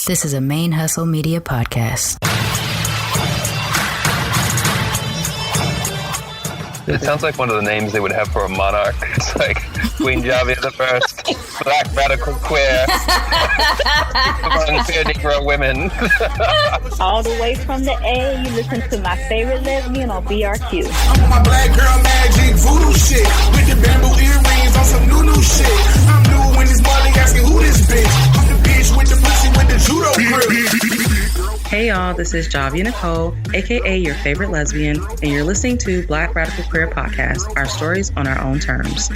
This is a ManeHustle Media podcast. It sounds like one of the names they would have for a monarch. It's like Queen Javia the First, Black Radical Queer, among queer Negro women. All the way from the A, you listen to my favorite lesbian on BRQ. I'm on my black girl magic voodoo shit, with the bamboo earrings on some new shit. I'm new when this money asking who this bitch. I'm the bitch with the pussy with the judo grip. Hey y'all, this is Javia Nicole, aka your favorite lesbian, and you're listening to Black Radical Queer Podcast, our stories on our own terms.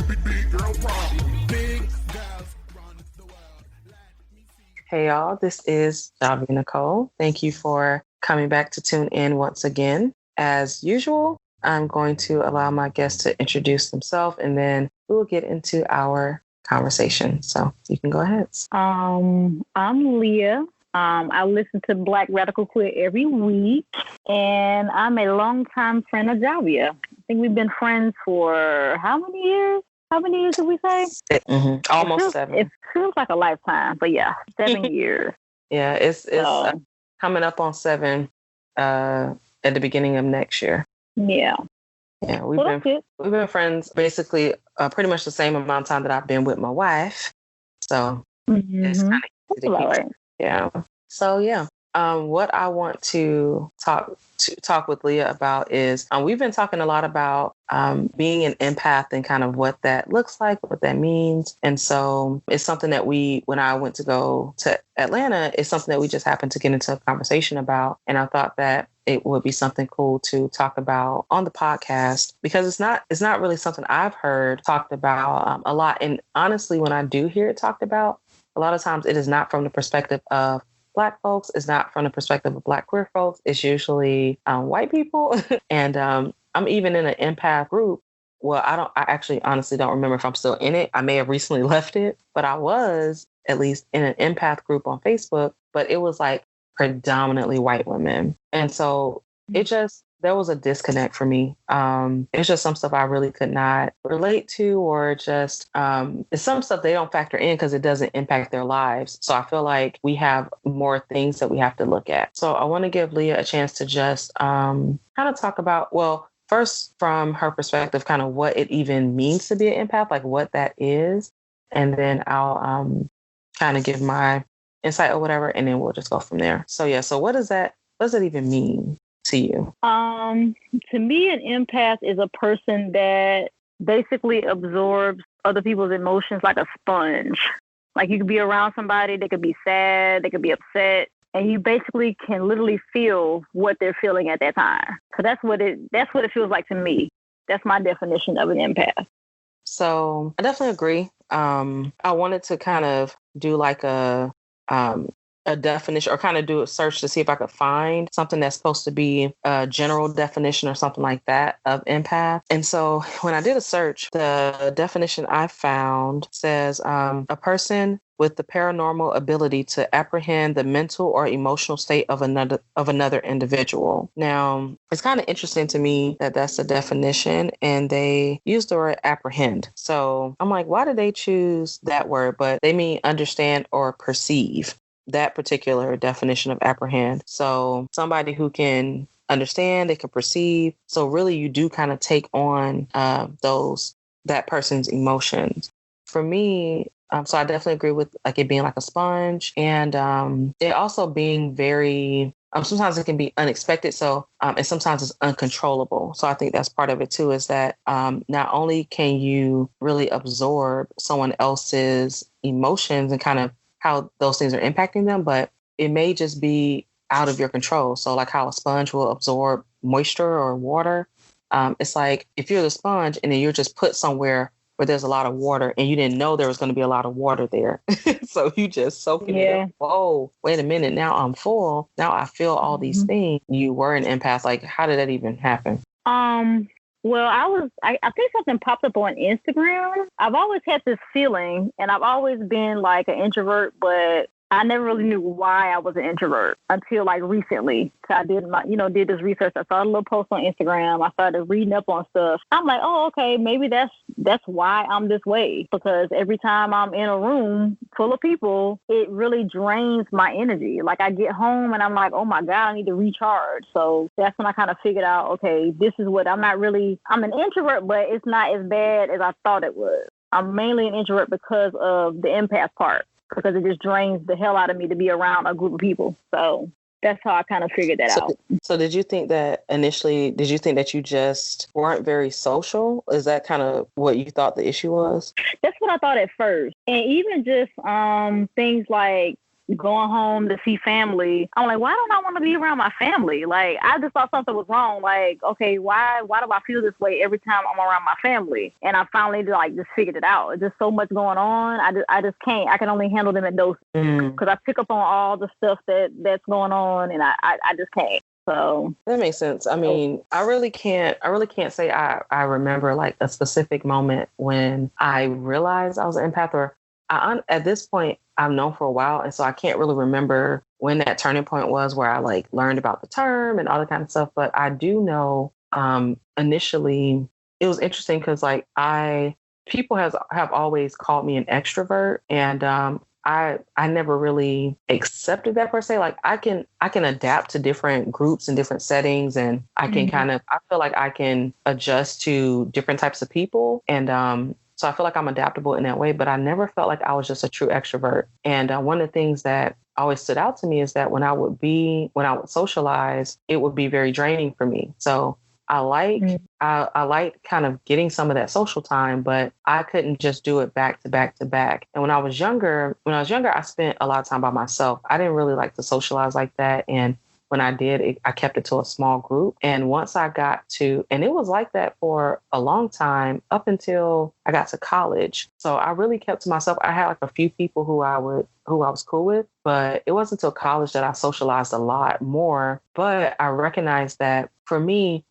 Hey y'all, this is Javia Nicole. Thank you for coming back to tune in once again. As usual, I'm going to allow my guests to introduce themselves, and then we will get into our conversation. So you can go ahead. I'm Leah. I listen to Black Radical Queer every week, and I'm a longtime friend of Javia. I think we've been friends for how many years? How many years did we say? Almost 7. It feels like a lifetime, but yeah, 7 years. Yeah, it's coming up on 7 at the beginning of next year. Yeah. Yeah, we've been friends basically pretty much the same amount of time that I've been with my wife. So it's kind of easy to keep. Yeah. So yeah. What I want to talk with Leah about is we've been talking a lot about being an empath and kind of what that looks like, what that means. And so it's something that when I went to go to Atlanta, it's something that we just happened to get into a conversation about. And I thought that it would be something cool to talk about on the podcast, because it's not really something I've heard talked about a lot. And honestly, when I do hear it talked about, a lot of times it is not from the perspective of Black folks. It's not from the perspective of Black queer folks. It's usually white people. And I'm even in an empath group. Well, I actually honestly don't remember if I'm still in it. I may have recently left it, but I was at least in an empath group on Facebook, but it was like predominantly white women. And so there was a disconnect for me. It's just some stuff I really could not relate to, or just it's some stuff they don't factor in because it doesn't impact their lives. So I feel like we have more things that we have to look at. So I want to give Leah a chance to just kind of talk about, well, first from her perspective, kind of what it even means to be an empath, like what that is. And then I'll kind of give my insight or whatever, and then we'll just go from there. So yeah, so what does it even mean to you? To me, an empath is a person that basically absorbs other people's emotions like a sponge. Like you could be around somebody, they could be sad, they could be upset, and you basically can literally feel what they're feeling at that time. So that's what it feels like to me. That's my definition of an empath. So I definitely agree. I wanted to kind of do like a definition, or kind of do a search to see if I could find something that's supposed to be a general definition or something like that of empath. And so when I did a search, the definition I found says a person with the paranormal ability to apprehend the mental or emotional state of another individual. Now, it's kind of interesting to me that that's the definition, and they use the word apprehend. So I'm like, why did they choose that word? But they mean understand or perceive. That particular definition of apprehend. So somebody who can understand, they can perceive. So really you do kind of take on that person's emotions. For me, so I definitely agree with like it being like a sponge, and it also being very, sometimes it can be unexpected. So, and sometimes it's uncontrollable. So I think that's part of it too, is that not only can you really absorb someone else's emotions and kind of how those things are impacting them, but it may just be out of your control. So like how a sponge will absorb moisture or water. It's like if you're the sponge and then you're just put somewhere where there's a lot of water and you didn't know there was going to be a lot of water there. So you just soaking it up. Whoa, wait a minute. Now I'm full. Now I feel all these things. You were an empath. Like, how did that even happen? Well, I think something popped up on Instagram. I've always had this feeling, and I've always been like an introvert, but I never really knew why I was an introvert until like recently. So I did this research. I saw a little post on Instagram. I started reading up on stuff. I'm like, oh, okay, maybe that's that's why I'm this way, because every time I'm in a room full of people, it really drains my energy. Like I get home and I'm like, oh my God, I need to recharge. So that's when I kind of figured out, okay, this is what I'm an introvert, but it's not as bad as I thought it was. I'm mainly an introvert because of the empath part, because it just drains the hell out of me to be around a group of people. So that's how I kind of figured that out. So did you think that you just weren't very social? Is that kind of what you thought the issue was? That's what I thought at first. And even just things like going home to see family, I'm like, why don't I want to be around my family? Like, I just thought something was wrong. Like, okay, why do I feel this way every time I'm around my family? And I finally just figured it out. It's just so much going on. I just can't. I can only handle them at doses because I pick up on all the stuff that's going on, and I just can't. So that makes sense. I mean, I really can't say I remember like a specific moment when I realized I was an empath, or at this point I've known for a while. And so I can't really remember when that turning point was where I like learned about the term and all that kind of stuff. But I do know initially it was interesting because like people have always called me an extrovert, and I never really accepted that per se. Like I can adapt to different groups and different settings, and I can I feel like I can adjust to different types of people. And so I feel like I'm adaptable in that way, but I never felt like I was just a true extrovert. And one of the things that always stood out to me is that when I would socialize, it would be very draining for me. So I like kind of getting some of that social time, but I couldn't just do it back to back to back. And when I was younger, I spent a lot of time by myself. I didn't really like to socialize like that. And when I did, I kept it to a small group. And once I got to, and it was like that for a long time up until I got to college. So I really kept to myself. I had like a few people who I was cool with, but it wasn't until college that I socialized a lot more. But I recognized that for me,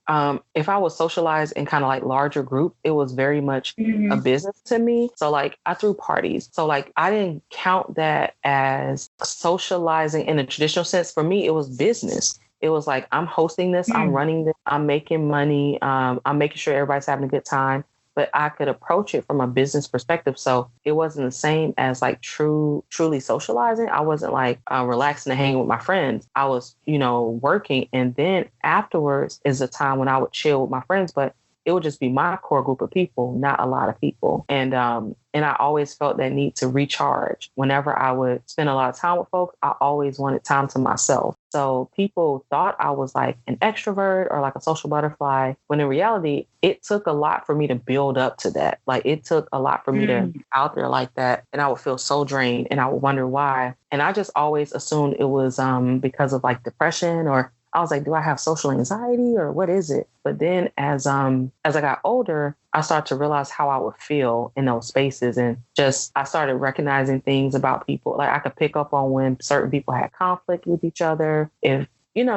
if I was socialized in kind of like larger groups, it was very much a business to me. So like I threw parties. So like I didn't count that as socializing in a traditional sense. For me, it was business. It was like, I'm hosting this, I'm running this, I'm making money, I'm making sure everybody's having a good time. But I could approach it from a business perspective. So it wasn't the same as like truly socializing. I wasn't like relaxing and hanging with my friends. I was, working. And then afterwards is a time when I would chill with my friends, but it would just be my core group of people, not a lot of people. And I always felt that need to recharge. Whenever I would spend a lot of time with folks, I always wanted time to myself. So people thought I was like an extrovert or like a social butterfly, when in reality, it took a lot for me to build up to that. Like it took a lot for me to be out there like that. And I would feel so drained and I would wonder why. And I just always assumed it was because of like depression, or I was like, do I have social anxiety or what is it? But then as I got older, I started to realize how I would feel in those spaces. And just, I started recognizing things about people. Like I could pick up on when certain people had conflict with each other, if,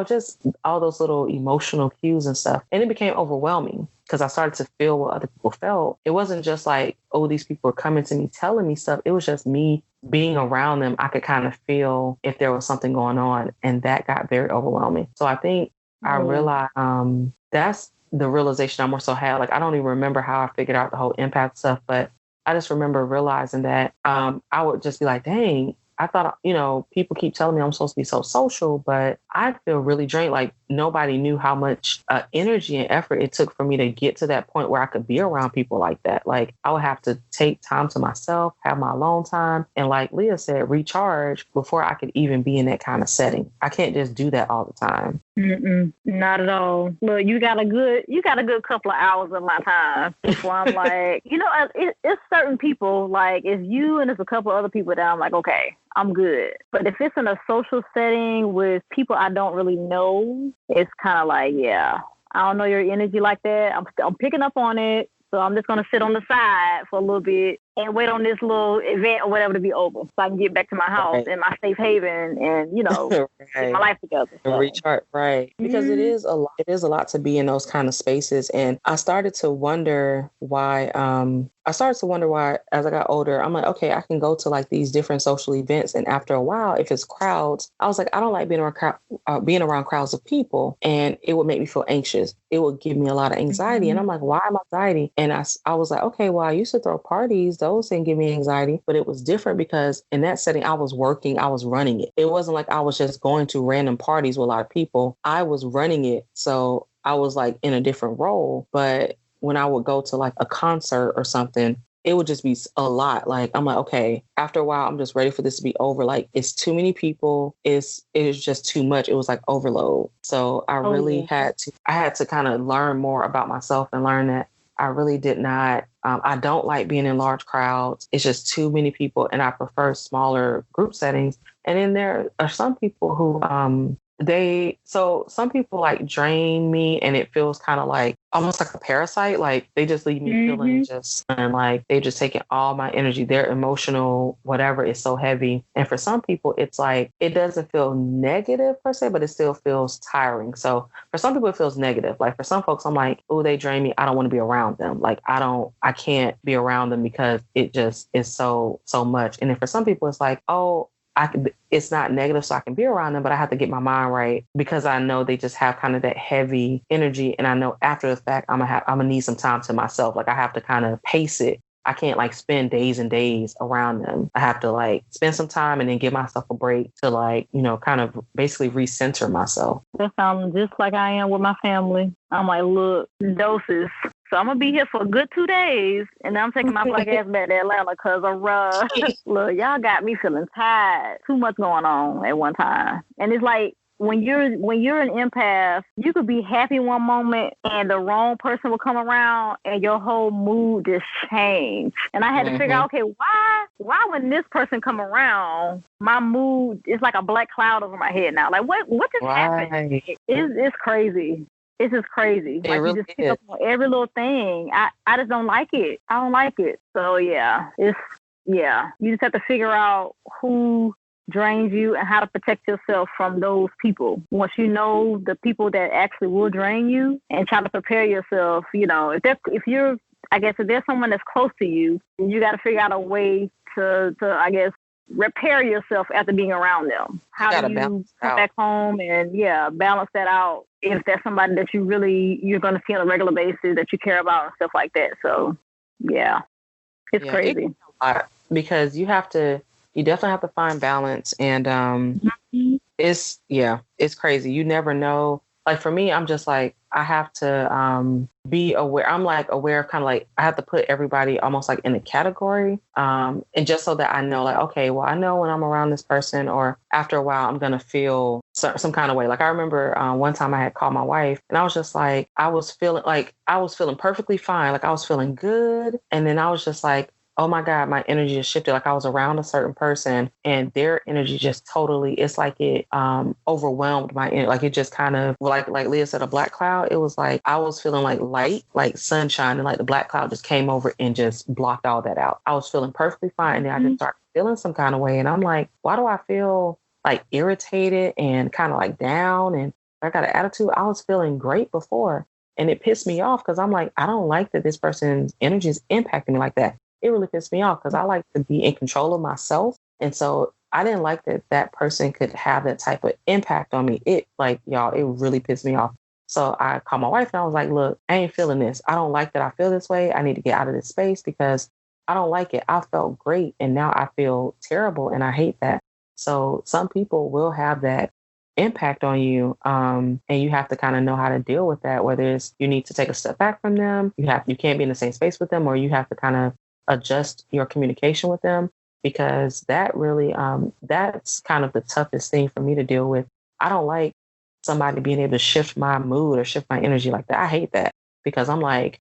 just all those little emotional cues and stuff. And it became overwhelming because I started to feel what other people felt. It wasn't just like, oh, these people are coming to me, telling me stuff. It was just me being around them. I could kind of feel if there was something going on, and that got very overwhelming. So I think I realized that's the realization I more so had. Like, I don't even remember how I figured out the whole empath stuff, but I just remember realizing that I would just be like, dang, I thought, people keep telling me I'm supposed to be so social, but I feel really drained. Like nobody knew how much energy and effort it took for me to get to that point where I could be around people like that. Like I would have to take time to myself, have my alone time. And like Leah said, recharge before I could even be in that kind of setting. I can't just do that all the time. Not at all. Look, you got a good couple of hours of my time before I'm like, it's certain people, like it's you and it's a couple other people that I'm like, okay, I'm good. But if it's in a social setting with people I don't really know, it's kind of like, yeah, I don't know your energy like that. I'm picking up on it. So I'm just going to sit on the side for a little bit and wait on this little event or whatever to be over so I can get back to my house in my safe haven and, get my life together. So. Recharge, right. Because it is a lot to be in those kind of spaces. And I started to wonder why I started to wonder why, as I got older, I'm like, okay, I can go to like these different social events. And after a while, if it's crowds, I was like, I don't like being around crowds of people. And it would make me feel anxious. It would give me a lot of anxiety. Mm-hmm. And I'm like, why am I anxiety? And I was like, okay, well, I used to throw parties. Those didn't give me anxiety. But it was different because in that setting, I was working, I was running it. It wasn't like I was just going to random parties with a lot of people. I was running it. So I was like in a different role. But when I would go to like a concert or something, it would just be a lot. Like, I'm like, okay, after a while, I'm just ready for this to be over. Like, it's too many people. It is just too much. It was like overload. So I really had to kind of learn more about myself and learn that I really did not, I don't like being in large crowds. It's just too many people. And I prefer smaller group settings. And then there are some people who, some people like drain me, and it feels kind of like almost like a parasite. Like they just leave me feeling just, and like they just taking all my energy. Their emotional whatever is so heavy. And for some people, it's like it doesn't feel negative per se, but it still feels tiring. So for some people, it feels negative. Like for some folks, I'm like, oh, they drain me. I don't want to be around them. Like I can't be around them because it just is so much. And then for some people, it's like, oh, it's not negative, so I can be around them, but I have to get my mind right because I know they just have kind of that heavy energy. And I know after the fact, I'm gonna need some time to myself. Like I have to kind of pace it. I can't like spend days and days around them. I have to like spend some time and then give myself a break to like, kind of basically recenter myself. That sounds just like I am with my family. I'm like, look, doses. So I'm going to be here for a good 2 days, and then I'm taking my black ass back to Atlanta because look, y'all got me feeling tired. Too much going on at one time. And it's like, when you're an empath, you could be happy one moment and the wrong person will come around and your whole mood just change. And I had to figure out, okay, why when this person come around, my mood is like a black cloud over my head now. Like what just happened? It's crazy. It's just crazy. Like really you just pick up on every little thing. I just don't like it. I don't like it. So you just have to figure out who drains you and how to protect yourself from those people. Once you know the people that actually will drain you, and try to prepare yourself, if there's someone that's close to you, you got to figure out a way to I guess repair yourself after being around them. How do you come back home and balance that out if that's somebody that you're going to see on a regular basis that you care about and stuff like that. So it's crazy. Because you definitely have to find balance, and it's crazy. You never know. Like for me, I'm just like, I have to be aware. I'm like aware of kind of like, I have to put everybody almost like in a category. And just so that I know like, okay, well, I know when I'm around this person or after a while, I'm going to feel some kind of way. Like I remember one time I had called my wife and I was just like, I was feeling perfectly fine. Like I was feeling good. And then I was just like, oh my God, my energy just shifted. Like I was around a certain person and their energy just totally, it's like it overwhelmed my energy. Like it just kind of, like Leah said, a black cloud. It was like, I was feeling like light, like sunshine, and like the black cloud just came over and just blocked all that out. I was feeling perfectly fine. And then I just started feeling some kind of way. And I'm like, why do I feel like irritated and kind of like down? And I got an attitude. I was feeling great before. And it pissed me off because I'm like, I don't like that this person's energy is impacting me like that. It really pissed me off because I like to be in control of myself. And so I didn't like that person could have that type of impact on me. It really pissed me off. So I called my wife and I was like, look, I ain't feeling this. I don't like that I feel this way. I need to get out of this space because I don't like it. I felt great and now I feel terrible and I hate that. So some people will have that impact on you. And you have to kind of know how to deal with that, whether it's you need to take a step back from them. You can't be in the same space with them, or you have to kind of adjust your communication with them, because that really, that's kind of the toughest thing for me to deal with. I don't like somebody being able to shift my mood or shift my energy like that. I hate that because I'm like,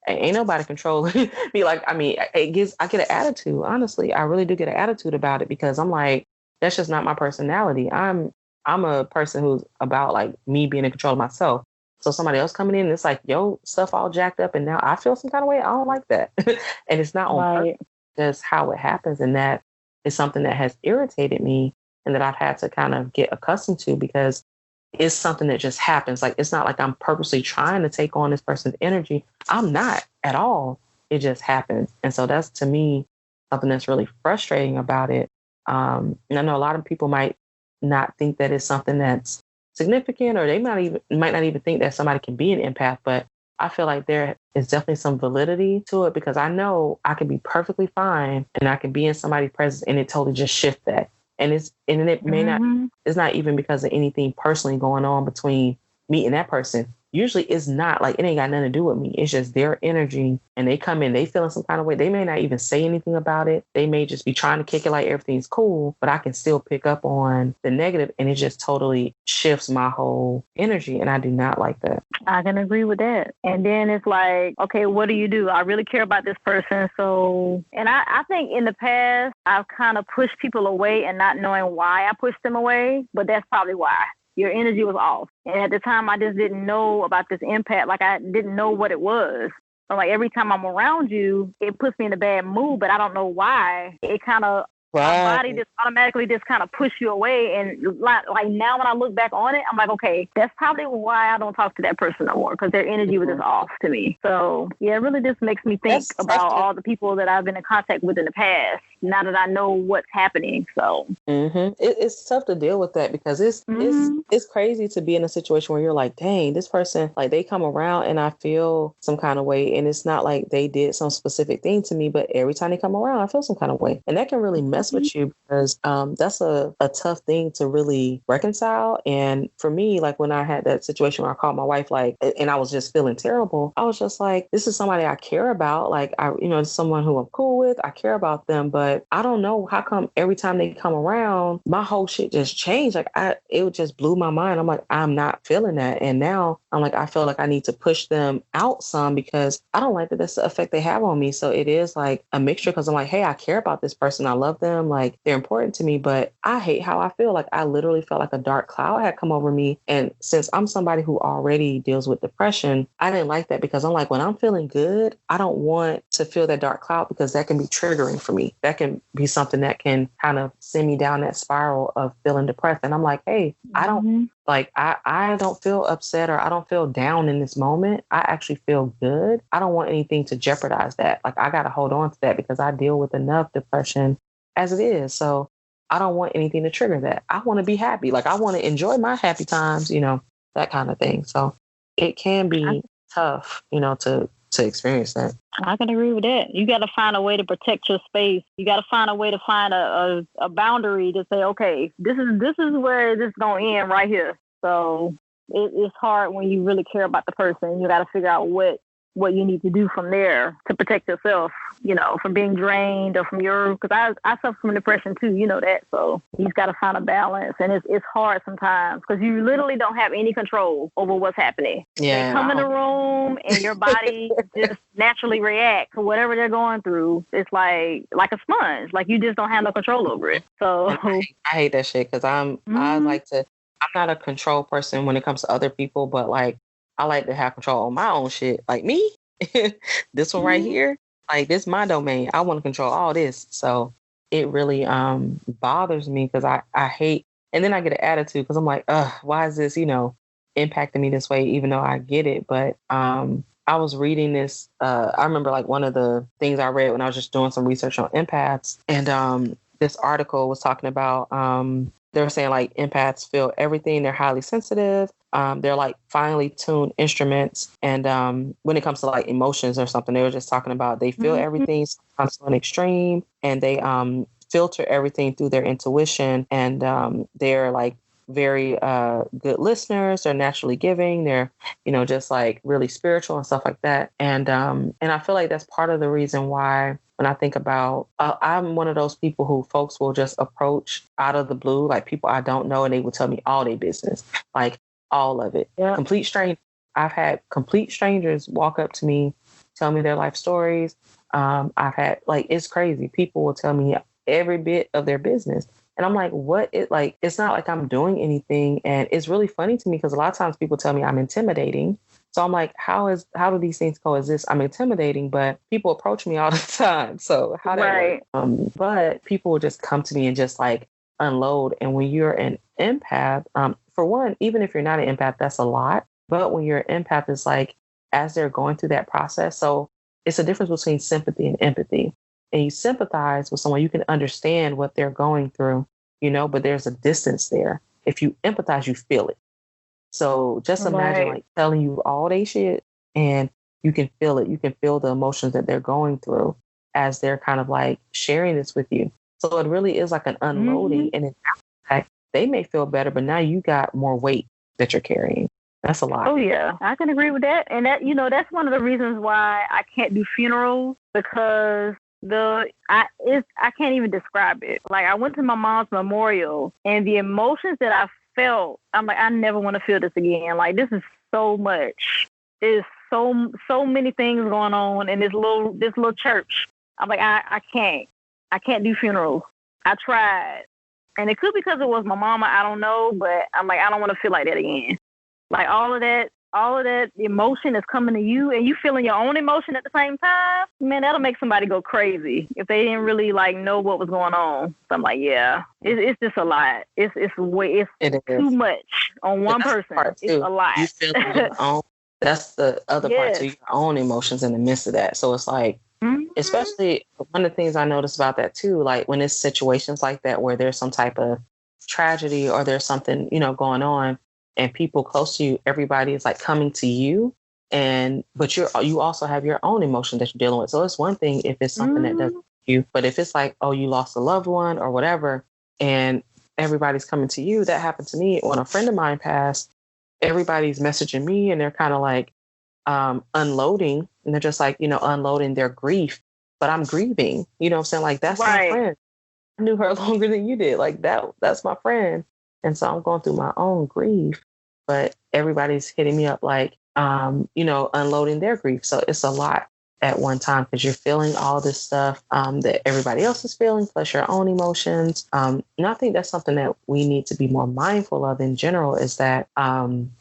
ain't nobody controlling me. Like, I mean, I get an attitude. Honestly, I really do get an attitude about it because I'm like, that's just not my personality. I'm a person who's about like me being in control of myself. So somebody else coming in, it's like, yo, stuff all jacked up. And now I feel some kind of way. I don't like that. And it's not on purpose. That's how it happens. And that is something that has irritated me and that I've had to kind of get accustomed to because it's something that just happens. Like, it's not like I'm purposely trying to take on this person's energy. I'm not at all. it just happens. And so that's, to me, something that's really frustrating about it. And I know a lot of people might not think that it's something that's significant, or they might not even think that somebody can be an empath, but I feel like there is definitely some validity to it, because I know I can be perfectly fine and I can be in somebody's presence and it totally just shift that. And it may not, it's not even because of anything personally going on between me and that person. Usually it's not, like, it ain't got nothing to do with me. It's just their energy, and they come in, they feeling some kind of way. They may not even say anything about it. They may just be trying to kick it like everything's cool, but I can still pick up on the negative, and it just totally shifts my whole energy. And I do not like that. I can agree with that. And then it's like, okay, what do? I really care about this person. So, and I think in the past, I've kind of pushed people away and not knowing why I pushed them away, but that's probably why. Your energy was off. And at the time, I just didn't know about this empath. Like, I didn't know what it was. So, like, every time I'm around you, it puts me in a bad mood, but I don't know why. It kind of, my body just automatically just kind of push you away. And like now when I look back on it, I'm like, okay, that's probably why I don't talk to that person no more, because their energy was just off to me. So, yeah, it really just makes me think about all the people that I've been in contact with in the past, now that I know what's happening. So it's tough to deal with that, because it's crazy to be in a situation where you're like, dang, this person, like, they come around and I feel some kind of way, and it's not like they did some specific thing to me, but every time they come around, I feel some kind of way, and that can really mess with you, because that's a tough thing to really reconcile. And for me, like, when I had that situation where I called my wife, like, and I was just feeling terrible, I was just like, this is somebody I care about, like, it's someone who I'm cool with, I care about them, but I don't know how come every time they come around, my whole shit just changed. Like, it just blew my mind. I'm like, I'm not feeling that. And now I'm like, I feel like I need to push them out some, because I don't like that that's the effect they have on me. So it is like a mixture, because I'm like, hey, I care about this person. I love them. Like, they're important to me, but I hate how I feel. Like, I literally felt like a dark cloud had come over me. And since I'm somebody who already deals with depression, I didn't like that, because I'm like, when I'm feeling good, I don't want to feel that dark cloud, because that can be triggering for me. That can be something that can kind of send me down that spiral of feeling depressed. And I'm like, hey, I don't like, I don't feel upset, or I don't feel down in this moment. I actually feel good. I don't want anything to jeopardize that. Like, I got to hold on to that, because I deal with enough depression as it is. So I don't want anything to trigger that. I want to be happy. Like, I want to enjoy my happy times, that kind of thing. So it can be tough, to experience that. I can agree with that. You got to find a way to protect your space. You got to find a way to find a boundary to say, okay, this is where this is going to end right here. So it's hard when you really care about the person. You got to figure out what you need to do from there to protect yourself, from being drained, or from because I suffer from depression too, that. So you just got to find a balance. And it's hard sometimes, because you literally don't have any control over what's happening. Yeah. They come in the room and your body just naturally reacts to whatever they're going through. It's like a sponge. Like, you just don't have no control over it. So I hate that shit, because I'm not a control person when it comes to other people, but like, I like to have control on my own shit. Like me, this one right here, like, this is my domain. I want to control all this. So it really bothers me, because I hate, and then I get an attitude, because I'm like, why is this, impacting me this way, even though I get it. But I was reading this. I remember, like, one of the things I read when I was just doing some research on empaths, and this article was talking about they were saying, like, empaths feel everything. They're highly sensitive. They're like finely tuned instruments. And when it comes to like emotions or something, they were just talking about they feel everything, sometimes to an extreme, and they filter everything through their intuition. And they're like very good listeners. They're naturally giving. They're, just like really spiritual and stuff like that. And I feel like that's part of the reason why, when I think about, I'm one of those people who folks will just approach out of the blue, like people I don't know, and they will tell me all their business, like all of it. Yeah. Complete stranger. I've had complete strangers walk up to me, tell me their life stories. I've had, like, it's crazy. People will tell me every bit of their business. And I'm like, it's not like I'm doing anything. And it's really funny to me, because a lot of times people tell me I'm intimidating. So I'm like, how do these things coexist? I'm intimidating, but people approach me all the time. So how that work? But people will just come to me and just like unload. And when you're an empath, for one, even if you're not an empath, that's a lot. But when you're an empath, it's like, as they're going through that process. So it's a difference between sympathy and empathy. And you sympathize with someone, you can understand what they're going through, but there's a distance there. If you empathize, you feel it. So just imagine like telling you all they shit and you can feel it. You can feel the emotions that they're going through as they're kind of like sharing this with you. So it really is like an unloading. And in fact, they may feel better, but now you got more weight that you're carrying. That's a lot. Oh, yeah. I can agree with that. And that, that's one of the reasons why I can't do funerals, because I can't even describe it. Like, I went to my mom's memorial and the emotions that I felt, I'm like, I never want to feel this again. Like, this is so much. There's so many things going on in this little church. I'm like, I can't do funerals. I tried. And it could be because it was my mama, I don't know, but I'm like, I don't want to feel like that again. Like all of that emotion is coming to you and you feeling your own emotion at the same time. Man, that'll make somebody go crazy if they didn't really like know what was going on. So I'm like, yeah, it's just a lot. It's too much on one person. It's a lot. You feel your own. That's the other part too, your own emotions in the midst of that. So it's like, especially one of the things I noticed about that too, like when it's situations like that where there's some type of tragedy or there's something, going on and people close to you, everybody is like coming to you. But you also have your own emotion that you're dealing with. So it's one thing if it's something that doesn't you, but if it's like, oh, you lost a loved one or whatever, and everybody's coming to you, that happened to me when a friend of mine passed. Everybody's messaging me and they're kind of like unloading, and they're just like, unloading their grief, but I'm grieving, what I'm saying? Like, that's my friend. I knew her longer than you did. Like that's my friend. And so I'm going through my own grief, but everybody's hitting me up like, unloading their grief. So it's a lot at one time because you're feeling all this stuff that everybody else is feeling, plus your own emotions. And I think that's something that we need to be more mindful of in general is that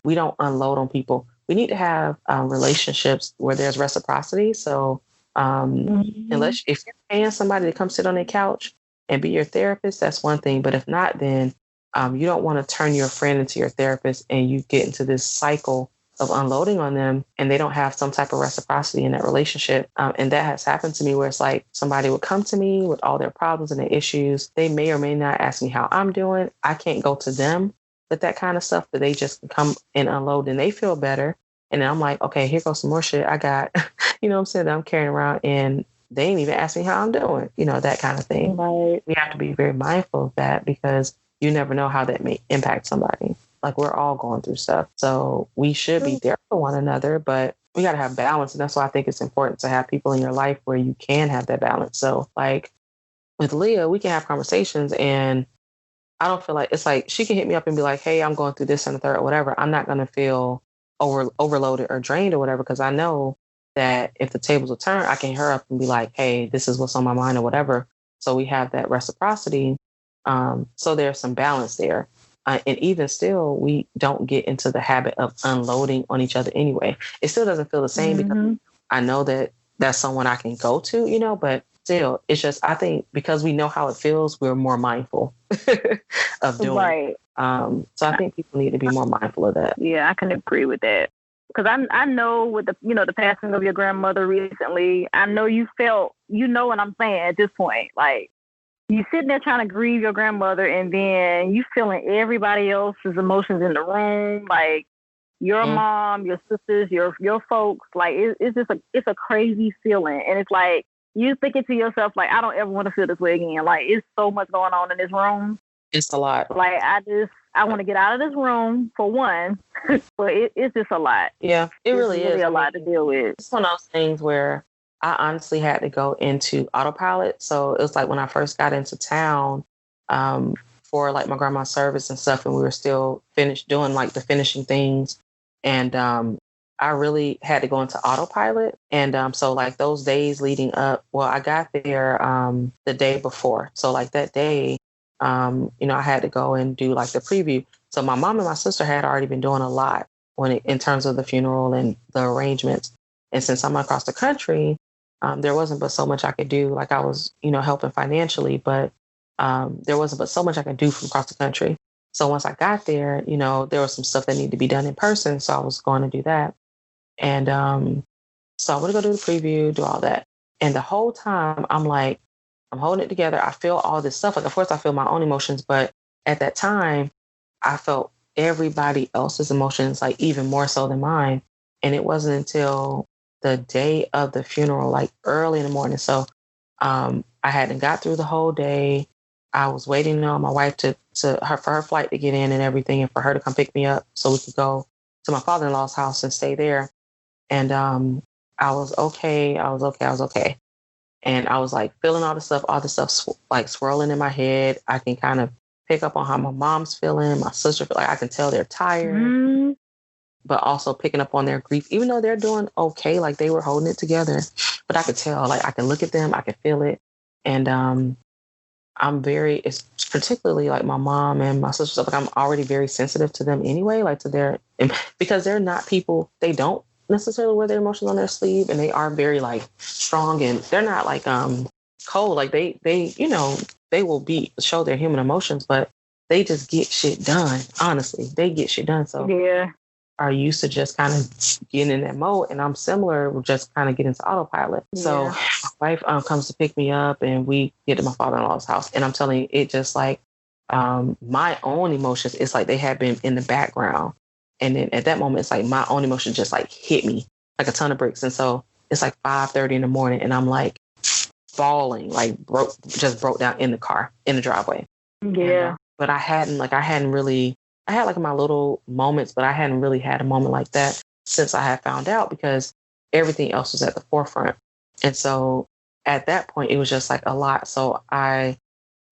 we don't unload on people. We need to have relationships where there's reciprocity. So if you're paying somebody to come sit on their couch and be your therapist, that's one thing. But if not, then you don't want to turn your friend into your therapist and you get into this cycle of unloading on them and they don't have some type of reciprocity in that relationship. And that has happened to me where it's like somebody would come to me with all their problems and their issues. They may or may not ask me how I'm doing. I can't go to them with that kind of stuff, but they just come and unload and they feel better. And then I'm like, okay, here goes some more shit I got, what I'm saying, that I'm carrying around and they ain't even ask me how I'm doing, that kind of thing. Right. We have to be very mindful of that because you never know how that may impact somebody. Like we're all going through stuff. So we should be there for one another, but we got to have balance. And that's why I think it's important to have people in your life where you can have that balance. So like with Leah, we can have conversations and I don't feel like it's like she can hit me up and be like, hey, I'm going through this and the third or whatever. I'm not going to feel overloaded or drained or whatever, because I know that if the tables will turn, I can hit her up and be like, hey, this is what's on my mind or whatever. So we have that reciprocity. So there's some balance there. And even still, we don't get into the habit of unloading on each other anyway. It still doesn't feel the same because I know that that's someone I can go to, but still, it's just, I think because we know how it feels, we're more mindful of doing it. So I think people need to be more mindful of that. Yeah, I can agree with that. Because I know with the passing of your grandmother recently, I know you felt, what I'm saying at this point, like, you sitting there trying to grieve your grandmother and then you feeling everybody else's emotions in the room, like your mom, your sisters, your folks. Like it's just it's a crazy feeling. And it's like you thinking to yourself, like, I don't ever want to feel this way again. Like it's so much going on in this room. It's a lot. Like I want to get out of this room for one, but it's just a lot. Yeah, it's really is a lot to deal with. It's one of those things where I honestly had to go into autopilot. So it was like when I first got into town for like my grandma's service and stuff, and we were still doing like the finishing things. And I really had to go into autopilot. And so like those days leading up, well, I got there the day before. So like that day, I had to go and do like the preview. So my mom and my sister had already been doing a lot in terms of the funeral and the arrangements. And since I'm across the country, there wasn't but so much I could do. Like I was, helping financially, but there wasn't but so much I could do from across the country. So once I got there, there was some stuff that needed to be done in person. So I was going to do that. And So I went to go do the preview, do all that. And the whole time I'm like, I'm holding it together. I feel all this stuff. Like, of course I feel my own emotions, but at that time I felt everybody else's emotions, like even more so than mine. And it wasn't until the day of the funeral, like early in the morning. So I hadn't got through the whole day. I was waiting on my wife for her flight to get in and everything, and for her to come pick me up so we could go to my father-in-law's house and stay there. And I was okay. And I was like feeling all the stuff like swirling in my head. I can kind of pick up on how my mom's feeling, my sister feel like I can tell they're tired, but also picking up on their grief, even though they're doing okay, like they were holding it together. But I could tell, like I can look at them, I can feel it. And it's particularly like my mom and my sister stuff, like I'm already very sensitive to them anyway, like because they're not people, they don't necessarily wear their emotions on their sleeve, and they are very like strong, and they're not like cold, like they they will show their human emotions, but they just get shit done. Honestly, they get shit done. So yeah, are used to just kind of getting in that mode, and I'm similar, we'll just kind of get into autopilot. Yeah. So my wife comes to pick me up, and we get to my father-in-law's house, and I'm telling you, it just like my own emotions, it's like they had been in the background. And then at that moment, it's like my own emotion just like hit me like a ton of bricks. And so it's like 5:30 in the morning, and I'm like falling, like broke down in the car, in the driveway. Yeah. And, but I had like my little moments, but I hadn't really had a moment like that since I had found out, because everything else was at the forefront. And so at that point, it was just like a lot. So I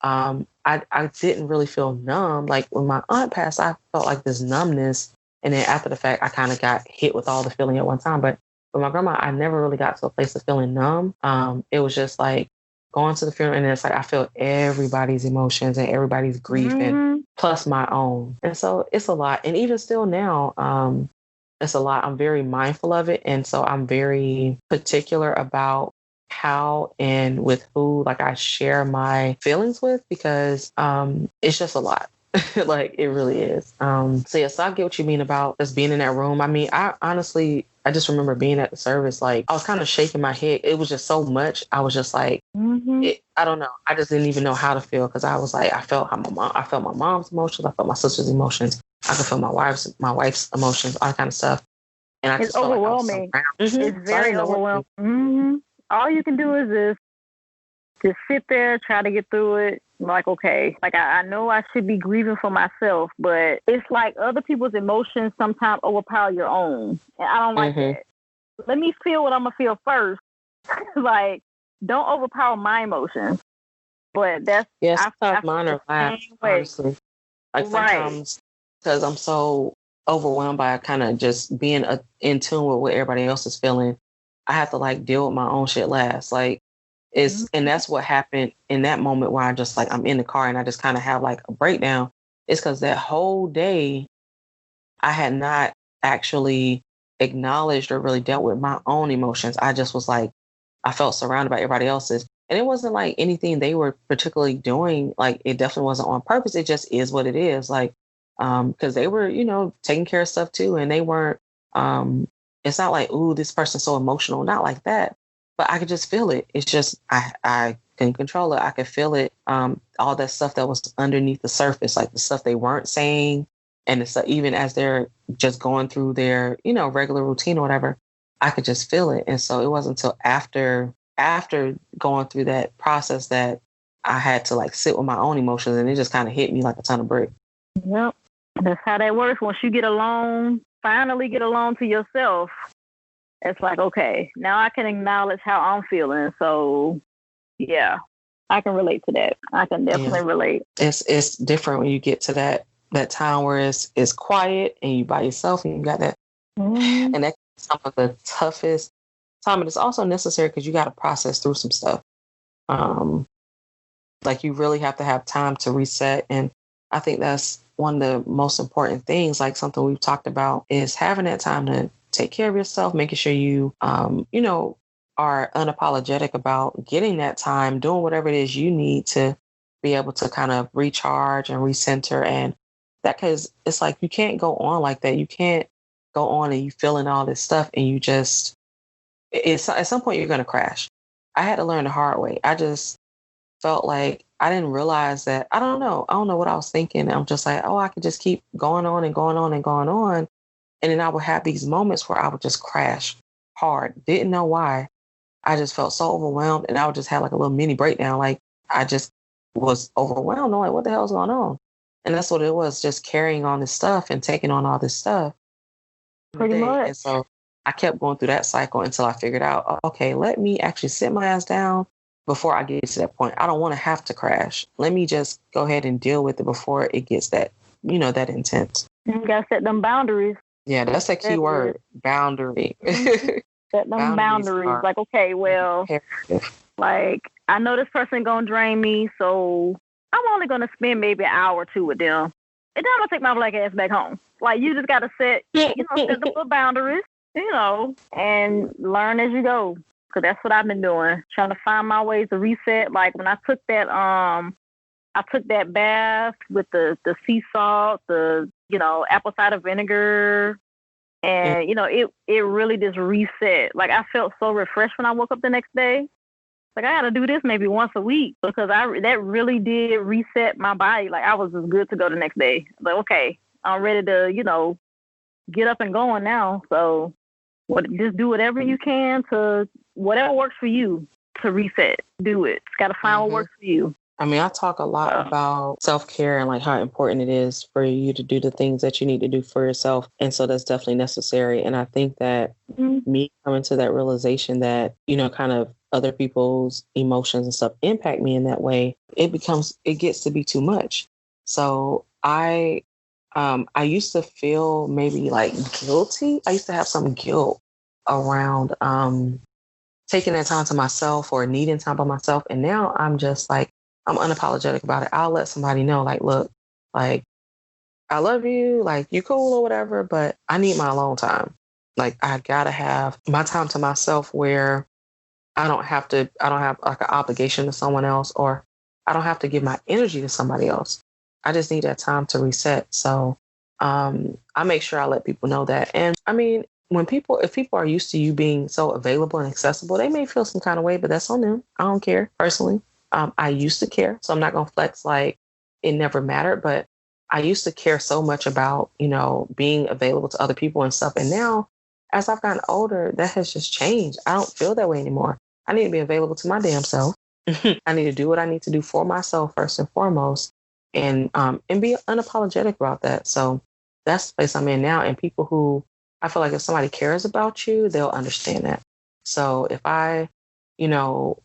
didn't really feel numb. Like when my aunt passed, I felt like this numbness. And then after the fact, I kind of got hit with all the feeling at one time. But with my grandma, I never really got to a place of feeling numb. It was just like going to the funeral, and it's like I feel everybody's emotions and everybody's grief, and plus my own. And so it's a lot. And even still now, it's a lot. I'm very mindful of it. And so I'm very particular about how and with who like I share my feelings with, because it's just a lot. Like it really is. So I get what you mean about just being in that room. I mean, I just remember being at the service, like I was kind of shaking my head. It was just so much. I was just like, I don't know. I just didn't even know how to feel, because I was like, I felt my mom's emotions. I felt my sister's emotions. I could feel my wife's emotions, all that kind of stuff. And it's overwhelming. It's very overwhelming. All you can do is just sit there, try to get through it. Like, okay, like I know I should be grieving for myself, but it's like other people's emotions sometimes overpower your own. And I don't like that. Let me feel what I'm going to feel first. Like, don't overpower my emotions. But that's... sometimes mine are loud, honestly. Like sometimes, because I'm so overwhelmed by kind of just being in tune with what everybody else is feeling, I have to like deal with my own shit last. Like, and that's what happened in that moment where I just like, I'm in the car and I just kind of have like a breakdown. It's because that whole day I had not actually acknowledged or really dealt with my own emotions. I just was like, I felt surrounded by everybody else's. And it wasn't like anything they were particularly doing. Like it definitely wasn't on purpose. It just is what it is. Like, because they were, taking care of stuff too. And they weren't, it's not like, ooh, this person's so emotional. Not like that. But I could just feel it. It's just, I couldn't control it. I could feel it. All that stuff that was underneath the surface, like the stuff they weren't saying. And it's even as they're just going through their, regular routine or whatever, I could just feel it. And so it wasn't until after going through that process that I had to like sit with my own emotions, and it just kind of hit me like a ton of bricks. Yep. That's how that works. Once you finally get alone to yourself, it's like, okay, now I can acknowledge how I'm feeling. So, yeah, I can relate to that. I can definitely relate. It's different when you get to that time where it's quiet and you by yourself and you got that. And that's some of the toughest time. And it's also necessary because you got to process through some stuff. Like you really have to have time to reset. And I think that's one of the most important things, like something we've talked about, is having that time to take care of yourself, making sure you, are unapologetic about getting that time, doing whatever it is you need to be able to kind of recharge and recenter. And that, because it's like, you can't go on like that. You can't go on and you feeling all this stuff and you just, at some point you're going to crash. I had to learn the hard way. I just felt like I didn't realize that. I don't know what I was thinking. I'm just like, oh, I could just keep going on and going on and going on. And then I would have these moments where I would just crash hard. Didn't know why. I just felt so overwhelmed, and I would just have like a little mini breakdown. Like I just was overwhelmed. I'm like, what the hell's going on? And that's what it was, just carrying on this stuff and taking on all this stuff. Pretty much. And so I kept going through that cycle until I figured out, okay, let me actually sit my ass down before I get to that point. I don't want to have to crash. Let me just go ahead and deal with it before it gets that, that intense. You got to set them boundaries. Yeah, that's that key word, boundary. Set them boundaries. Like, okay, well, like, I know this person going to drain me, so I'm only going to spend maybe an hour or two with them. And then I'm going to take my black ass back home. Like, you just got to set the little boundaries, and learn as you go. Because that's what I've been doing, trying to find my ways to reset. Like, when I took that bath with the sea salt, the, apple cider vinegar, and, it really just reset. Like, I felt so refreshed when I woke up the next day. Like, I got to do this maybe once a week because that really did reset my body. Like, I was just good to go the next day. Like, okay, I'm ready to, get up and going now. So just do whatever you can to whatever works for you to reset. Do it. It's got to find what works for you. I mean, I talk a lot about self-care and like how important it is for you to do the things that you need to do for yourself. And so that's definitely necessary. And I think that me coming to that realization that, kind of other people's emotions and stuff impact me in that way, it gets to be too much. So I used to feel maybe like guilty. I used to have some guilt around taking that time to myself or needing time by myself. And now I'm just like, I'm unapologetic about it. I'll let somebody know, like, look, like, I love you, like, you cool or whatever, but I need my alone time. Like, I gotta have my time to myself where I don't have like an obligation to someone else, or I don't have to give my energy to somebody else. I just need that time to reset. So I make sure I let people know that. And I mean, if people are used to you being so available and accessible, they may feel some kind of way, but that's on them. I don't care personally. I used to care, so I'm not going to flex like it never mattered, but I used to care so much about, being available to other people and stuff. And now, as I've gotten older, that has just changed. I don't feel that way anymore. I need to be available to my damn self. I need to do what I need to do for myself first and foremost, and be unapologetic about that. So that's the place I'm in now. And people who, I feel like if somebody cares about you, they'll understand that. So if I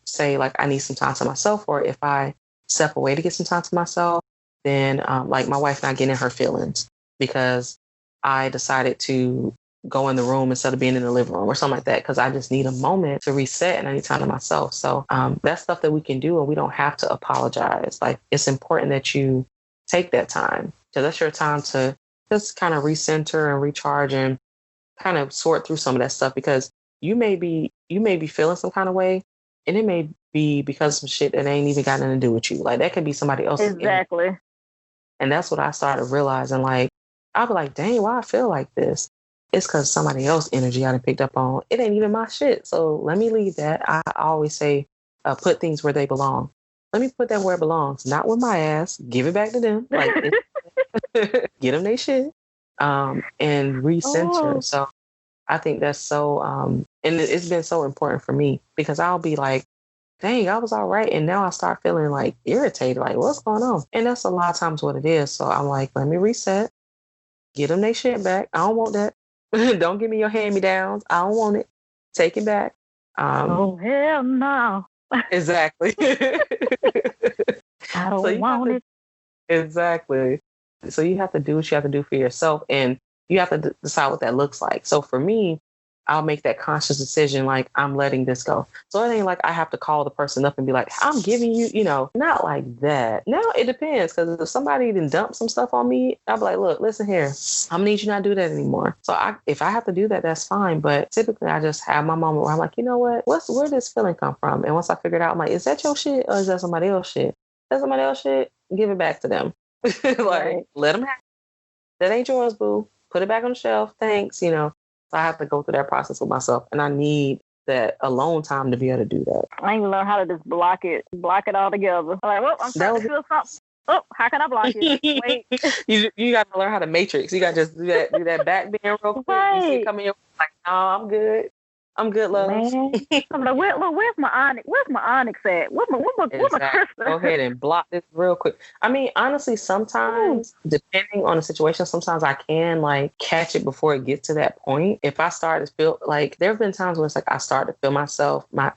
say like I need some time to myself, or if I step away to get some time to myself, then like my wife not getting in her feelings because I decided to go in the room instead of being in the living room or something like that, because I just need a moment to reset and I need time to myself. So that's stuff that we can do, and we don't have to apologize. Like, it's important that you take that time, because that's your time to just kind of recenter and recharge and kind of sort through some of that stuff, because you may be feeling some kind of way, and it may be because of some shit that ain't even got nothing to do with you. Like, that could be somebody else's. Exactly. And that's what I started realizing. Like, I'll be like, dang, why I feel like this? It's because somebody else's energy I done picked up on. It ain't even my shit. So let me leave that. I always say, put things where they belong. Let me put that where it belongs, not with my ass. Give it back to them. Like, get them their shit, and recenter. Oh. So I think that's so, and it's been so important for me, because I'll be like, dang, I was all right. And now I start feeling like irritated, like, what's going on? And that's a lot of times what it is. So I'm like, let me reset, get them their shit back. I don't want that. Don't give me your hand-me-downs. I don't want it. Take it back. Oh, hell no. Exactly. I don't want it. Exactly. So you have to do what you have to do for yourself, and you have to decide what that looks like. So for me, I'll make that conscious decision, like, I'm letting this go. So it ain't like I have to call the person up and be like, I'm giving you, not like that. Now it depends, because if somebody didn't dump some stuff on me, I'll be like, look, listen here, I'm gonna need you not to do that anymore. So if I have to do that, that's fine. But typically I just have my moment where I'm like, you know what, where did this feeling come from? And once I figure it out, I'm like, is that your shit or is that somebody else's shit? If that's somebody else's shit, give it back to them. Like, let them have it. That ain't yours, boo. Put it back on the shelf. Thanks, So I have to go through that process with myself, and I need that alone time to be able to do that. I ain't even learned how to just block it all together. I'm like, well, I'm starting to feel something. Oh, how can I block it? Wait. you got to learn how to matrix. You got to just do that back bend real quick. Right. You see it coming in, like, no, I'm good. I'm good, love. Man. I'm like, where's my onyx? Where's my onyx at? Where's my crystal? Go ahead and block this real quick. I mean, honestly, sometimes, depending on the situation, sometimes I can like catch it before it gets to that point. If I start to feel like, there have been times when it's like I start to feel myself, my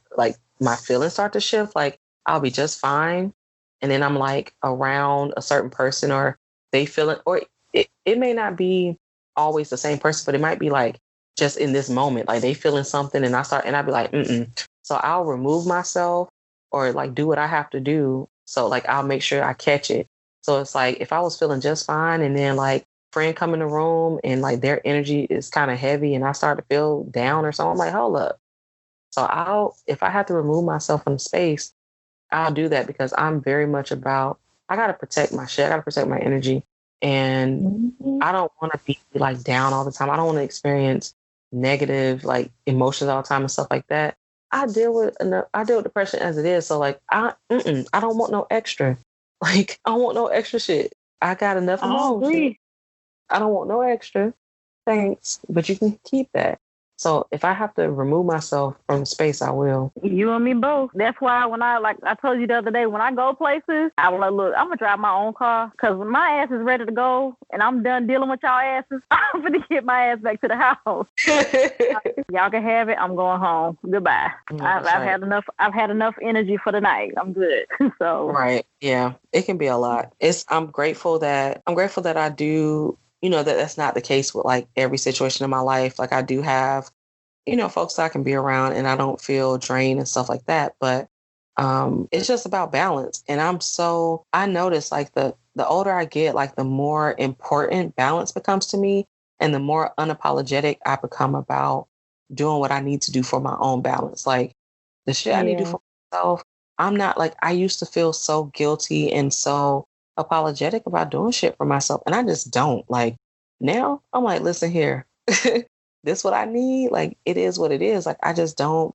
feelings start to shift. Like I'll be just fine, and then I'm like around a certain person, or they feel it, or it may not be always the same person, but it might be like just in this moment, like they feeling something, and I'd be like, So I'll remove myself or like do what I have to do. So like I'll make sure I catch it. So it's like if I was feeling just fine, and then like friend come in the room and like their energy is kind of heavy, and I start to feel down or something, I'm like, hold up. So if I have to remove myself from the space, I'll do that, because I'm very much about, I got to protect my shit. I got to protect my energy. And I don't want to be like down all the time. I don't want to experience negative like emotions all the time and stuff like that. I deal with depression as it is. So like I don't want no extra. Like I don't want no extra shit. I got enough of my own shit. I don't want no extra. Thanks, but you can keep that. So if I have to remove myself from the space, I will. You and me both. That's why when I told you the other day, when I go places, I was like, look, I'm going to drive my own car, because when my ass is ready to go and I'm done dealing with y'all asses, I'm going to get my ass back to the house. Y'all can have it. I'm going home. Goodbye. I've had enough. I've had enough energy for the night. I'm good. So right. Yeah. It can be a lot. I'm grateful that I do, that's not the case with like every situation in my life. Like I do have, folks that I can be around and I don't feel drained and stuff like that. But it's just about balance. And I notice like the older I get, like the more important balance becomes to me, and the more unapologetic I become about doing what I need to do for my own balance. Like the shit I need to do for myself. I'm not like, I used to feel so guilty and so apologetic about doing shit for myself, and I just don't. Like now I'm like, listen here, this what I need. Like it is what it is. Like I just don't.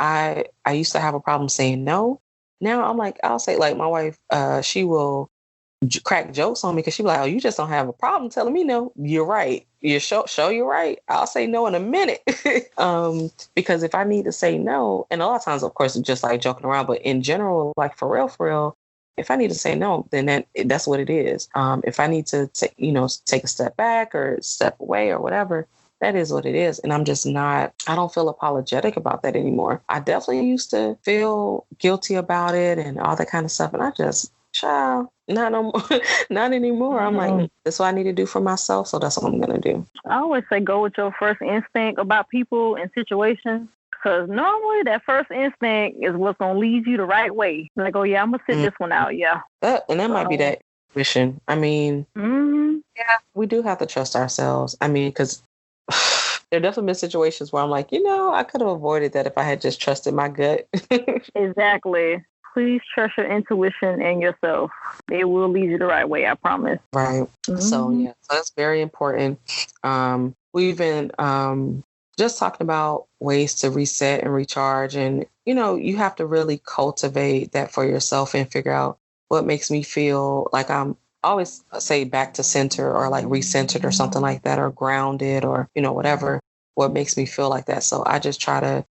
I used to have a problem saying no. Now I'm like, I'll say, like my wife, she will crack jokes on me, because she be like, oh, you just don't have a problem telling me no. You're right. You show you're right. I'll say no in a minute. Because if I need to say no, and a lot of times, of course, it's just like joking around, but in general, like for real, if I need to say no, then that's what it is. If I need to take a step back or step away or whatever, that is what it is. And I'm just not, I don't feel apologetic about that anymore. I definitely used to feel guilty about it and all that kind of stuff. And I just, child, not no more, not anymore. I'm like, that's what I need to do for myself. So that's what I'm going to do. I always say go with your first instinct about people and situations. Because normally that first instinct is what's going to lead you the right way. Like, oh, yeah, I'm going to sit this one out. Yeah. That might be that intuition. I mean, yeah, we do have to trust ourselves. I mean, because there definitely been situations where I'm like, I could have avoided that if I had just trusted my gut. Exactly. Please trust your intuition and yourself. It will lead you the right way, I promise. Right. So, yeah, so that's very important. We've been just talking about ways to reset and recharge. And, you have to really cultivate that for yourself and figure out what makes me feel like I'm always say back to center, or like recentered or something like that, or grounded, or, whatever, what makes me feel like that. So I just try to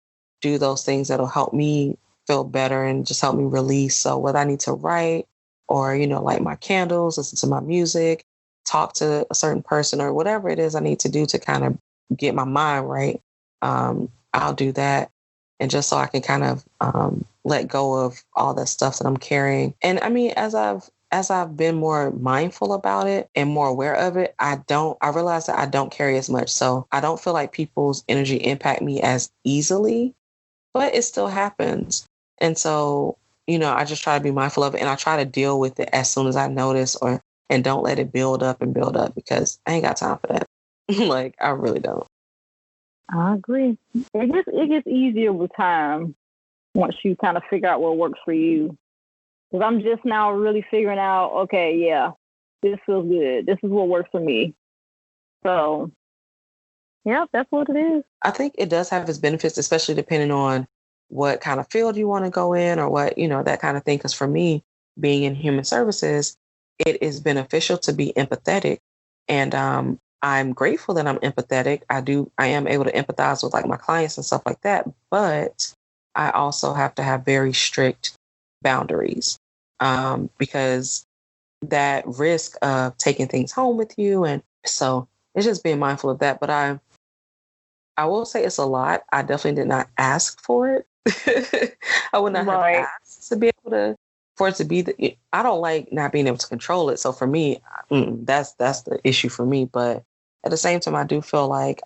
do those things that'll help me feel better and just help me release. So whether I need to write or, light my candles, listen to my music, talk to a certain person, or whatever it is I need to do to kind of get my mind right, I'll do that. And just so I can kind of let go of all that stuff that I'm carrying. And I mean, as I've been more mindful about it and more aware of it, I realize that I don't carry as much. So I don't feel like people's energy impact me as easily, but it still happens. And so, I just try to be mindful of it, and I try to deal with it as soon as I notice, and don't let it build up, because I ain't got time for that. Like, I really don't. I agree. It gets easier with time once you kind of figure out what works for you. Because I'm just now really figuring out, okay, yeah, this feels good. This is what works for me. So Yep, that's what it is. I think it does have its benefits, especially depending on what kind of field you want to go in or what, that kind of thing. Because for me, being in human services, it is beneficial to be empathetic. And I'm grateful that I'm empathetic. I am able to empathize with like my clients and stuff like that. But I also have to have very strict boundaries because that risk of taking things home with you. And so it's just being mindful of that. But I will say it's a lot. I definitely did not ask for it. I would not have asked to be able to, for it to be I don't like not being able to control it. So for me, that's the issue for me. But at the same time, I do feel like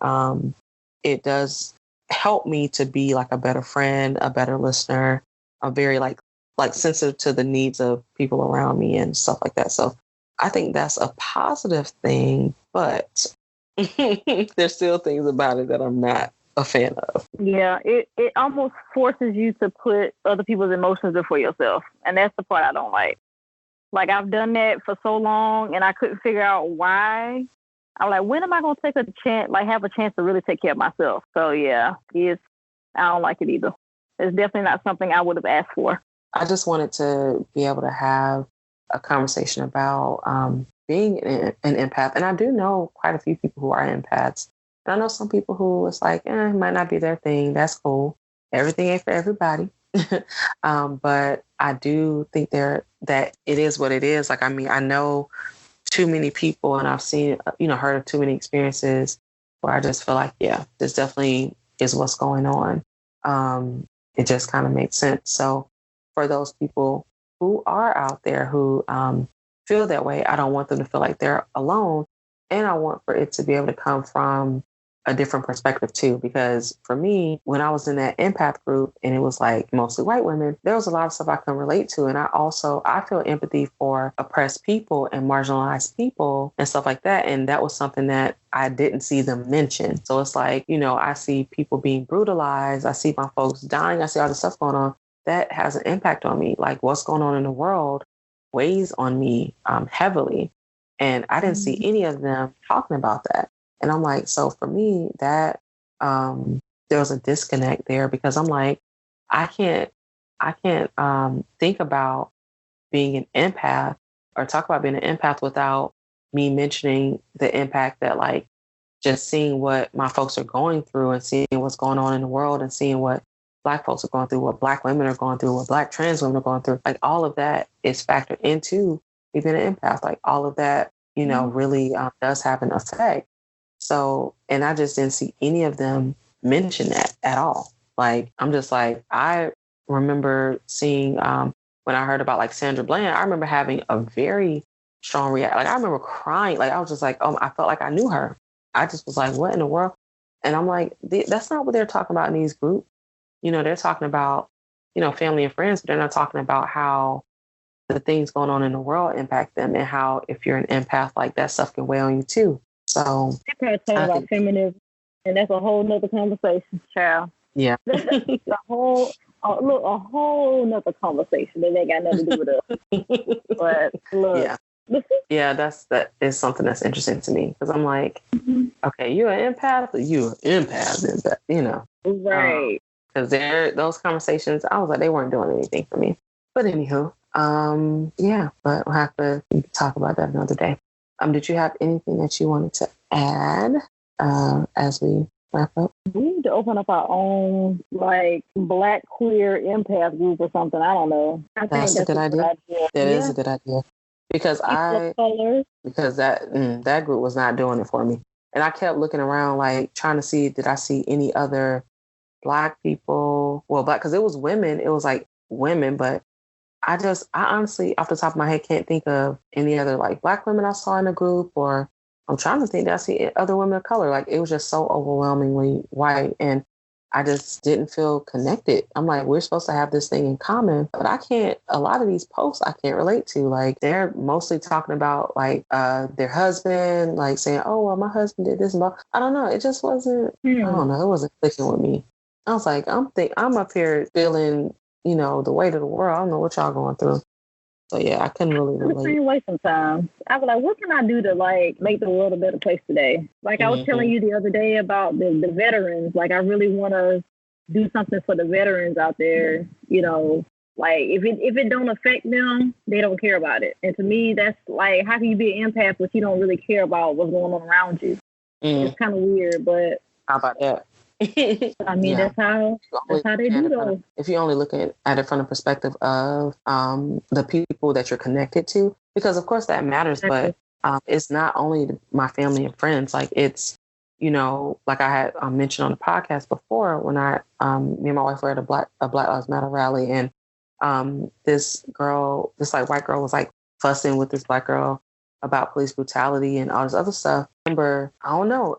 it does help me to be like a better friend, a better listener, a very like sensitive to the needs of people around me and stuff like that. So I think that's a positive thing, but there's still things about it that I'm not a fan of. Yeah, it almost forces you to put other people's emotions before yourself. And that's the part I don't like. Like, I've done that for so long and I couldn't figure out why. I'm like, when am I going to take a chance, like have a chance to really take care of myself? So yeah, I don't like it either. It's definitely not something I would have asked for. I just wanted to be able to have a conversation about being an empath. And I do know quite a few people who are empaths. And I know some people who it's like, it might not be their thing. That's cool. Everything ain't for everybody. But I do think that it is what it is. Like, I mean, I know too many people and I've seen, heard of too many experiences where I just feel like, yeah, this definitely is what's going on. It just kind of makes sense. So for those people who are out there who feel that way, I don't want them to feel like they're alone. And I want for it to be able to come from a different perspective too, because for me, when I was in that empath group and it was like mostly white women, there was a lot of stuff I can relate to. And I feel empathy for oppressed people and marginalized people and stuff like that. And that was something that I didn't see them mention. So it's like, I see people being brutalized. I see my folks dying. I see all this stuff going on. That has an impact on me. Like, what's going on in the world weighs on me heavily. And I didn't see any of them talking about that. And I'm like, so for me, that there was a disconnect there because I'm like, I can't think about being an empath or talk about being an empath without me mentioning the impact that like just seeing what my folks are going through and seeing what's going on in the world and seeing what Black folks are going through, what Black women are going through, what Black trans women are going through. Like, all of that is factored into me being an empath. Like, all of that, really does have an effect. So, and I just didn't see any of them mention that at all. Like, I'm just like, I remember seeing, when I heard about like Sandra Bland, I remember having a very strong reaction. Like, I remember crying. Like, I was just like, I felt like I knew her. I just was like, what in the world? And I'm like, that's not what they're talking about in these groups. They're talking about, family and friends, but they're not talking about how the things going on in the world impact them and how if you're an empath, like that stuff can weigh on you too. So they're talking about feminism, and that's a whole nother conversation, child. Yeah. a whole nother conversation that ain't got nothing to do with us. But look. Yeah, that is something that's interesting to me because I'm like, okay, you're an empath or you're an empath, Right. Because those conversations, I was like, they weren't doing anything for me. But anywho, but we'll have to talk about that another day. Did you have anything that you wanted to add as we wrap up? We need to open up our own like Black queer empath group or something. I don't know. That's a good idea. That is a good idea. Because that group was not doing it for me. And I kept looking around like trying to see, did I see any other Black people? Well, Black, because it was women. It was like women, but I honestly, off the top of my head, can't think of any other like Black women I saw in the group, or I'm trying to think, did I see other women of color? Like, it was just so overwhelmingly white, and I just didn't feel connected. I'm like, we're supposed to have this thing in common, but a lot of these posts I can't relate to. Like, they're mostly talking about like their husband, like saying, oh, well, my husband did this and that. I don't know. It just wasn't, I don't know. It wasn't clicking with me. I was like, I'm up here feeling, the weight of the world. I don't know what y'all going through. So yeah, I couldn't really relate. The same way sometimes. I was like, what can I do to like make the world a better place today? Like I was telling you the other day about the veterans. Like I really want to do something for the veterans out there. You know, like if it don't affect them, they don't care about it. And to me, that's like, how can you be an empath but you don't really care about what's going on around you? It's kind of weird, but how about that? I mean, that's how they do those. If you only look at it from the perspective of the people that you're connected to, because of course that matters, but it's not only my family and friends. Like it's, you know, like I had mentioned on the podcast before, when me and my wife were at a Black Lives Matter rally, and this white girl was like fussing with this black girl about police brutality and all this other stuff. I remember, I don't know,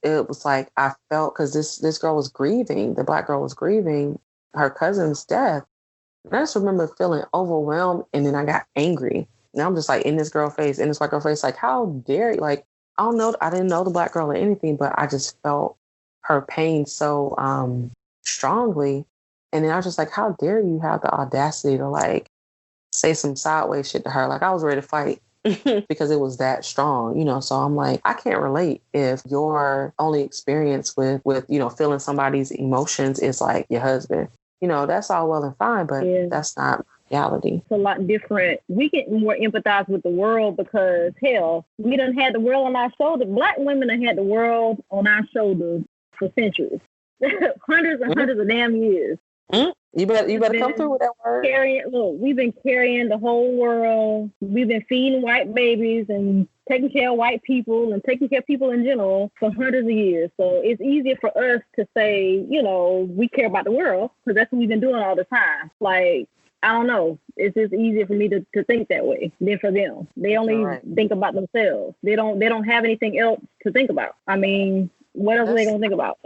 it was like I felt, because this girl was grieving, the black girl was grieving her cousin's death. And I just remember feeling overwhelmed, and then I got angry. And I'm just like in this white girl face, like, how dare you? Like, I don't know, I didn't know the black girl or anything, but I just felt her pain so strongly. And then I was just like, how dare you have the audacity to like say some sideways shit to her? Like I was ready to fight. Because it was that strong, you know. So I'm like, I can't relate if your only experience with you know, feeling somebody's emotions is like your husband. You know, that's all well and fine, but that's not reality. It's a lot different. We get more empathize with the world because hell, we done had the world on our shoulders. Black women have had the world on our shoulders for centuries, hundreds and hundreds of damn years. You better come through with that word. We've been carrying the whole world. We've been feeding white babies and taking care of white people and taking care of people in general for hundreds of years. So it's easier for us to say, you know, we care about the world because that's what we've been doing all the time. Like, I don't know. It's just easier for me to think that way than for them. They only think about themselves. They don't have anything else to think about. I mean, what else are they going to think about?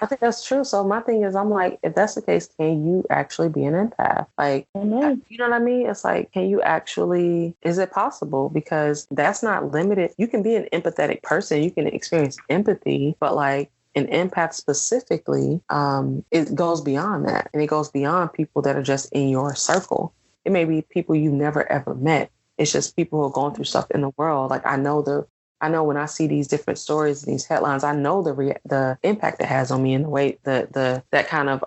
I think that's true. So my thing is, I'm like, if that's the case, can you actually be an empath? Like, you know what I mean? It's like, can you actually, is it possible? Because that's not limited. You can be an empathetic person. You can experience empathy, but like an empath specifically, it goes beyond that. And it goes beyond people that are just in your circle. It may be people you've never, ever met. It's just people who are going through stuff in the world. Like I know when I see these different stories and these headlines, I know the impact it has on me and the way that kind of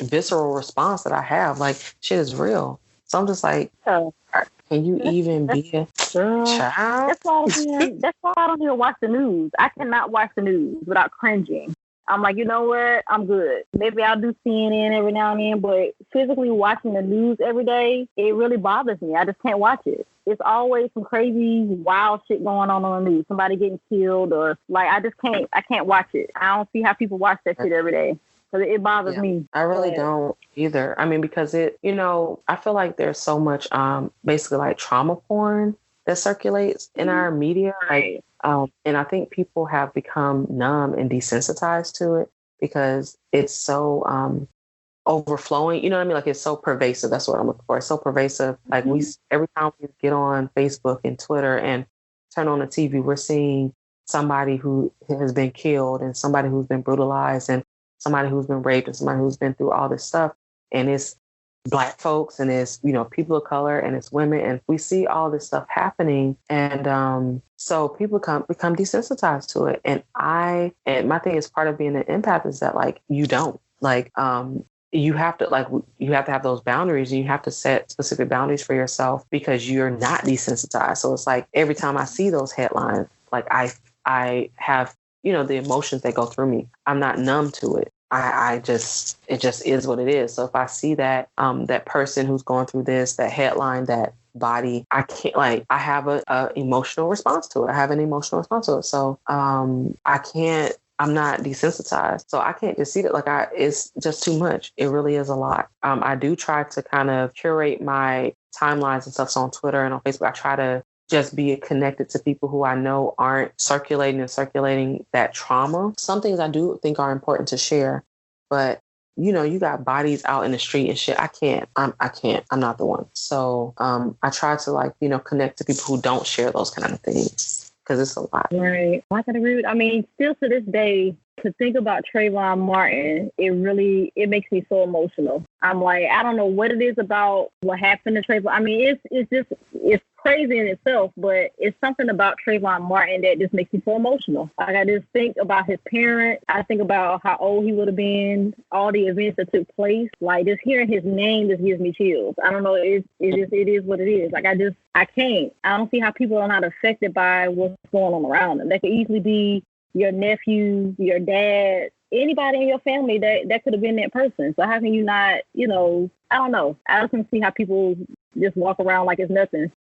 visceral response that I have. Like shit is real. So I'm just like, can you even be a child? That's why I don't even watch the news. I cannot watch the news without cringing. I'm like, you know what? I'm good. Maybe I'll do CNN every now and then, but physically watching the news every day, it really bothers me. I just can't watch it. It's always some crazy, wild shit going on the news. Somebody getting killed or like, I can't watch it. I don't see how people watch that shit every day. Because it bothers me. I really don't either. I mean, because it, you know, I feel like there's so much basically like trauma porn that circulates in our media. Like, and I think people have become numb and desensitized to it because it's so overflowing. You know what I mean? Like it's so pervasive. That's what I'm looking for. It's so pervasive. Like every time we get on Facebook and Twitter and turn on the TV, we're seeing somebody who has been killed and somebody who's been brutalized and somebody who's been raped and somebody who's been through all this stuff. And it's Black folks and it's, you know, people of color and it's women. And we see all this stuff happening. And so people become desensitized to it. And my thing is part of being an empath is that like, you don't like, you have to have those boundaries and you have to set specific boundaries for yourself because you're not desensitized. So it's like every time I see those headlines, like I have, you know, the emotions that go through me. I'm not numb to it. It just is what it is. So if I see that, that person who's going through this, that headline, that body, I can't I have a emotional response to it. I have an emotional response to it. So, I'm not desensitized. So I can't just see that. It's just too much. It really is a lot. I do try to kind of curate my timelines and stuff. So on Twitter and on Facebook, I try to just be connected to people who I know aren't circulating that trauma. Some things I do think are important to share, but you know, you got bodies out in the street and shit. I can't. I'm not the one. So I try to connect to people who don't share those kind of things because it's a lot. Right. I can agree with. I mean, still to this day, to think about Trayvon Martin, it makes me so emotional. I'm like, I don't know what it is about what happened to Trayvon. I mean, it's crazy in itself, but it's something about Trayvon Martin that just makes me so emotional. Like, I just think about his parents. I think about how old he would have been, all the events that took place. Like, just hearing his name just gives me chills. I don't know. It is what it is. Like, I can't. I don't see how people are not affected by what's going on around them. That could easily be your nephew, your dad, anybody in your family that could have been that person. So how can you not, I don't know. I just can see how people just walk around like it's nothing.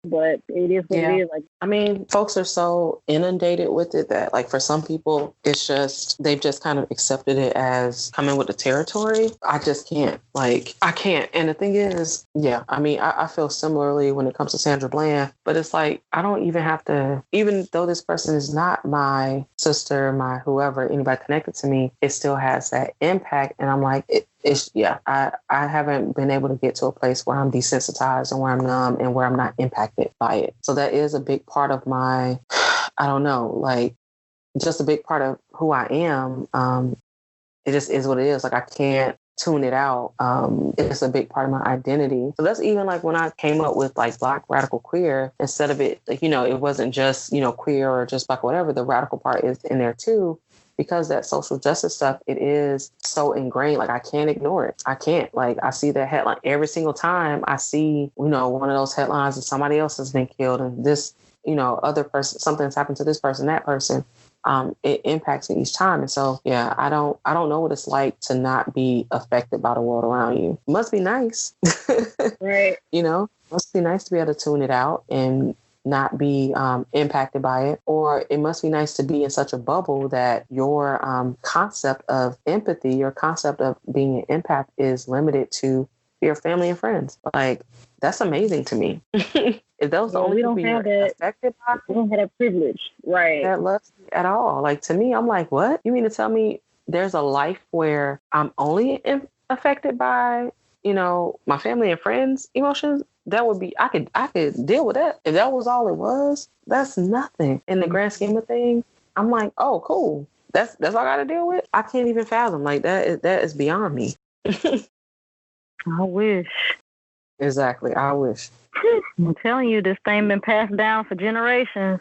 But it is what it is. Like, I mean, folks are so inundated with it that, like, for some people, it's just, they've just kind of accepted it as coming with the territory. I just can't. Like, I can't. And the thing is, I mean, I feel similarly when it comes to Sandra Bland, but it's like, I don't even have to, even though this person is not my sister, my whoever, anybody connected to me, it still has that impact. And I'm like, I haven't been able to get to a place where I'm desensitized and where I'm numb and where I'm not impacted by it. So that is a big part of my, I don't know, like, just a big part of who I am. It just is what it is. Like, I can't tune it out. It's a big part of my identity. So that's even like when I came up with like Black Radical Queer, instead of it, like, it wasn't just, queer or just Black, whatever, the radical part is in there too. Because that social justice stuff, it is so ingrained. Like, I can't ignore it. I can't. Like, I see that headline every single time I see, one of those headlines that somebody else has been killed and this, other person, something's happened to this person, that person. It impacts me each time. And so, I don't know what it's like to not be affected by the world around you. It must be nice. Right. Must be nice to be able to tune it out and not be impacted by it. Or it must be nice to be in such a bubble that your concept of empathy, your concept of being an empath is limited to your family and friends. Like, that's amazing to me. If those the only people you're affected by, we don't have that privilege, right? That loves me at all. Like, to me, I'm like, what? You mean to tell me there's a life where I'm only affected by, my family and friends' emotions? That would be, I could deal with that. If that was all it was, that's nothing in the grand scheme of things. I'm like, oh, cool. That's all I got to deal with. I can't even fathom. Like, that is beyond me. I wish. Exactly. I wish. I'm telling you, this thing been passed down for generations.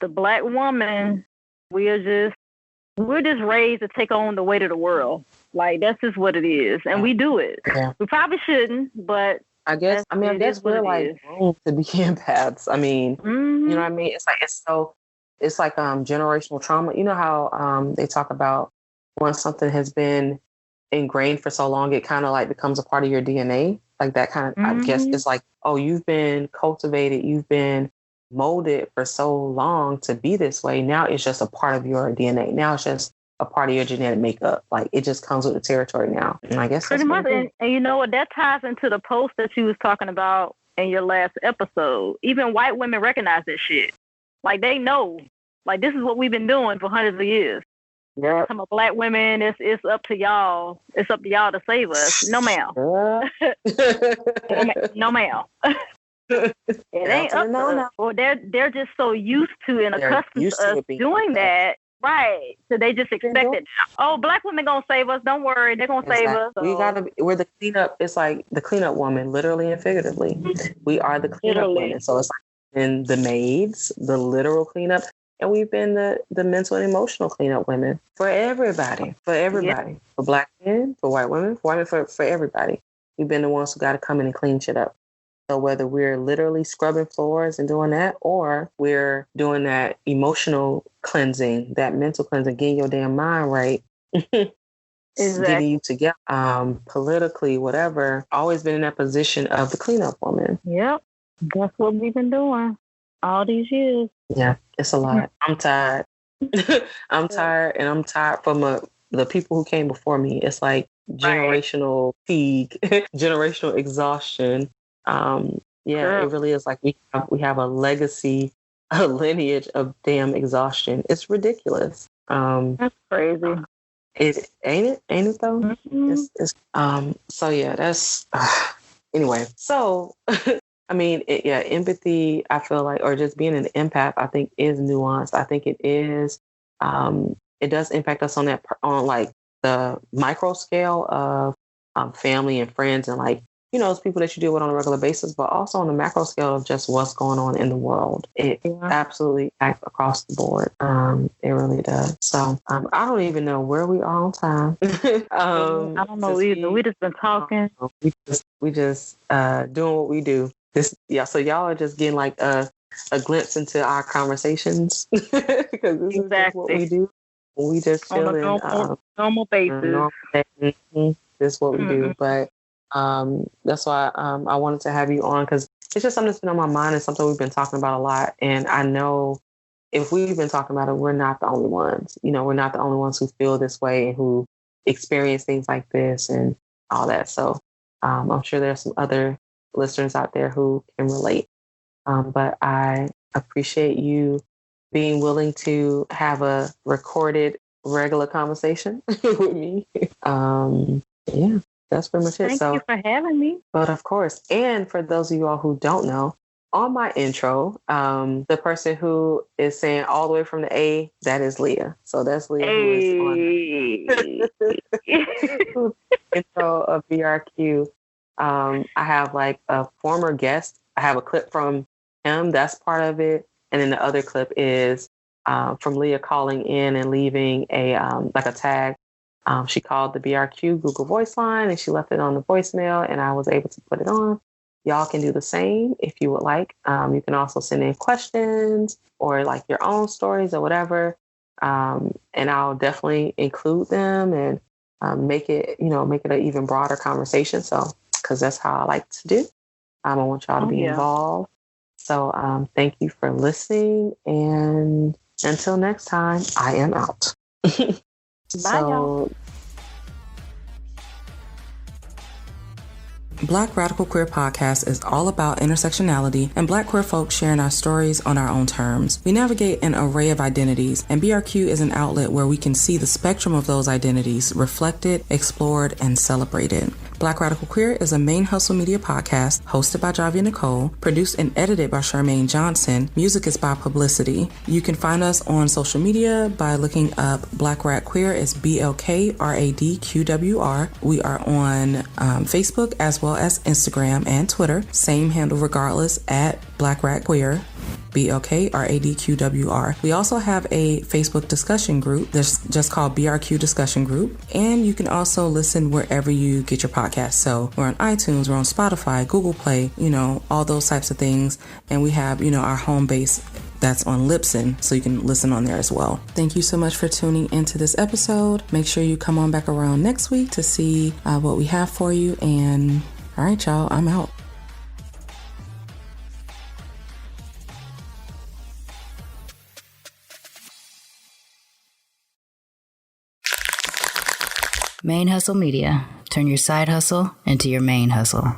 The Black woman, we're just raised to take on the weight of the world. Like, that's just what it is, and we do it. Yeah. We probably shouldn't, but I guess we're like grown to be empaths. I mean, you know what I mean? It's like generational trauma. You know how they talk about once something has been ingrained for so long, it kind of like becomes a part of your DNA. Like that kind of, I guess it's like, oh, you've been cultivated, you've been molded for so long to be this way. Now it's just a part of your DNA. Now it's just a part of your genetic makeup. Like, it just comes with the territory now. And I guess pretty much. And you know what? That ties into the post that you was talking about in your last episode. Even white women recognize this shit. Like, they know. Like, this is what we've been doing for hundreds of years. Yeah. Some of Black women, it's up to y'all. It's up to y'all to save us. No, ma'am. No, ma'am. It ain't up to us. Well, they're just so used to and accustomed to us doing that. Right. So they just expect it. Oh, Black women gonna save us. Don't worry. They're gonna save us. So. We're the cleanup. It's like the cleanup woman, literally and figuratively. We are the cleanup women. So it's like been the maids, the literal cleanup. And we've been the mental and emotional cleanup women for everybody. Yeah. For Black men, for white women, for everybody. We've been the ones who got to come in and clean shit up. So whether we're literally scrubbing floors and doing that, or we're doing that emotional cleansing, that mental cleansing, getting your damn mind right, getting you together, politically, whatever, always been in that position of the cleanup woman. Yep. That's what we've been doing all these years. Yeah, it's a lot. I'm tired. I'm tired, and I'm tired from the people who came before me. It's like generational fatigue, generational exhaustion. It really is like we have a legacy, a lineage of damn exhaustion. It's ridiculous. That's crazy. It ain't it though? Mm-hmm. So yeah, that's anyway. So I mean, empathy, I feel like, or just being an empath, I think is nuanced. I think it is it does impact us on on like the micro scale of family and friends and like, you know, those people that you deal with on a regular basis, but also on the macro scale of just what's going on in the world. It absolutely acts across the board. It really does. So I don't even know where we are on time. I don't know either. We just been talking. We just doing what we do. So y'all are just getting like a glimpse into our conversations because this is just what we do. We just chill on a normal basis. This is what we do, but that's why I wanted to have you on, because it's just something that's been on my mind and something we've been talking about a lot. And I know if we've been talking about it, we're not the only ones. You know, we're not the only ones who feel this way and who experience things like this and all that. So I'm sure there's some other listeners out there who can relate. But I appreciate you being willing to have a recorded, regular conversation with me. Yeah, that's pretty much it. Thank you for having me. But of course, and for those of you all who don't know, on my intro, the person who is saying all the way from the A, that is Leah. So that's Leah who is on intro of BRQ. I have like a former guest. I have a clip from him. That's part of it. And then the other clip is from Leah calling in and leaving a like a tag. She called the BRQ Google Voice line and she left it on the voicemail, and I was able to put it on. Y'all can do the same if you would like. You can also send in questions or like your own stories or whatever. And I'll definitely include them and make it an even broader conversation. So, because that's how I like to do. I want y'all to be involved. So thank you for listening. And until next time, I am out. Bye, y'all. Black Radical Queer Podcast is all about intersectionality and Black queer folks sharing our stories on our own terms. We navigate an array of identities, and BRQ is an outlet where we can see the spectrum of those identities reflected, explored, and celebrated. Black Radical Queer is a ManeHustle Media podcast hosted by Javia Nicole, produced and edited by Charmaine Johnson. Music is by Publicity. You can find us on social media by looking up Black Rad Queer. It's BLK RAD QWR. We are on Facebook as well as Instagram and Twitter. Same handle regardless, at Black Rad Queer. BLK RAD QWR. We also have a Facebook discussion group that's just called BRQ Discussion Group. And you can also listen wherever you get your podcasts. So we're on iTunes, we're on Spotify, Google Play, all those types of things. And we have, our home base that's on Libsyn, so you can listen on there as well. Thank you so much for tuning into this episode. Make sure you come on back around next week to see what we have for you. And all right, y'all, I'm out. ManeHustle Media. Turn your side hustle into your main hustle.